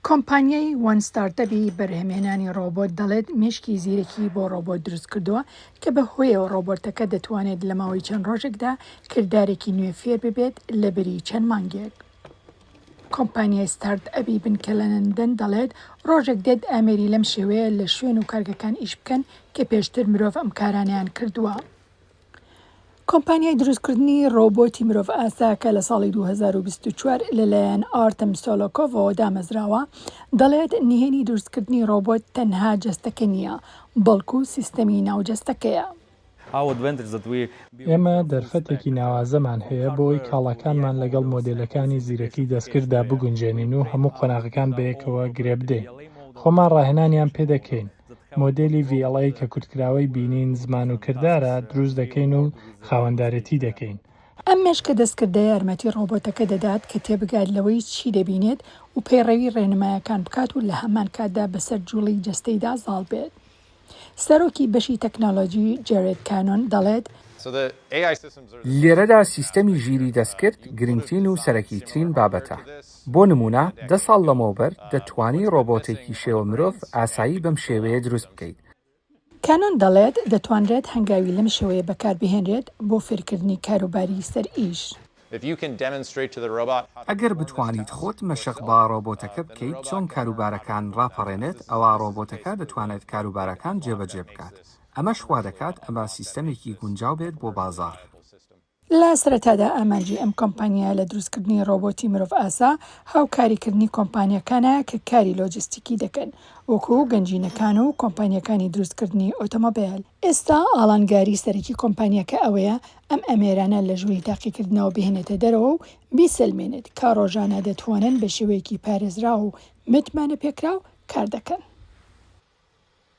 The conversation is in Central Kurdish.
کۆمپانیای وان ستارتەپی بەرهەمهێنانی ڕۆبۆت دەڵێت مێشکی زیرەکی بۆ ڕۆبۆت دروست کردووە کە بە هۆیەوە ڕۆبۆتەکە دەتوانێت لە ماوەی چەند ڕۆژێکدا کردارێکی نوێ فێر ببێت لە بەری چەند مانگێک. کۆمپانیای ستارتئەپی بنکە لە لەندەن دەڵێت ڕۆژێک دێت ئامێری لەم شێوەیە لە شوێن و کارگەکان ئیش بکەن کە پێشتر مرۆڤ ئەم کارانیان کردووە. کۆمپانیای دروستکردنی ڕۆبۆتی مرۆڤ ئاساکە لە ساڵی 2024 لەلایەن ئارتەم سۆلۆکۆڤەوە دامەزراوە دەڵێت نهێنی دروستکردنی ڕۆبۆت تەنها جەستەکە نییە بەڵکو سیستەمی ناوجەستەکەیە. ئێمە دەرفەتێکی ناوازەمان هەیە بۆی کاڵاکانمان لەگەڵ مۆدێلەکانی زیرەکی دەستکرددا بگونجێنین و هەموو قۆناغەکان بەیەکەوە گرێ بدەین. خۆمان ڕاهێنانیان پێ دەکەین. مۆدێلی VLA کە کورتکراوەی بینین زمان و کردارە دروست دەکەین و خاوەندارەتی دەکەین. ئەم مێشکە دەستکردە یارمەتی ڕۆبۆتەکە دەدات کە تێبگات لەوەی چی دەبینێت و پەیڕەوی ڕێنمایەکان بکات و لە هەمان کاتدا بەسەر جوڵی جەستەیدا زاڵ بێت. سەرۆکی بەشی تەکنۆلۆژی جێرێد کانۆن دەڵێت لێرەدا سیستەمی ژیری دەستکرد گرنگترین و سەرەکیترین بابەتە. بۆ نمونە 10 ساڵ لەمەوبەر دەتوانی ڕۆبۆتێکی شێوە مرۆڤ ئاسایی بەم شێوەیە دروست بکەیت. کانۆن دەڵێت دەتوانرێت هەنگاوی لەم شێوەیە بەکاربهێنرێت بۆ فێرکردنی کاروباری سەر ئیش. ئەگەر بتوانیت خۆت مەشق با ڕۆبۆتەکە بکەیت چۆن کاروبارەکان ڕاپەڕێنێت ئەوە ڕۆبۆتەکە دەتوانێت کاروبارەکان جێبەجێ بکات. ئەمەش وا دەکات ئەمە سیستەمێکی گونجاو بێت بۆ بازاڕ. لە سەرەتادا ئامانجی ئەم کۆمپانیا لە دروستکردنی ڕۆبۆتی مرۆڤ ئاسا هاوکاریکردنی کۆمپانیەکانە کە کاری لۆجستیکی دەکەن وەکو گەنجینەکان و کۆمپانیەکانی دروستکردنی ئۆتۆمۆبیل. ئێستا ئاڵانگاری سەرەکی کۆمپانیەکە ئەوەیە ئەم ئەمێرانە لە ژووری تاقیکردنەوە بهێنێتە دەرەوە و بیسەلمێنێت کە ڕۆژانە دەتوانن بە شێوەیەکی پارێزراو و متمانە پێکراو کار دەکەن.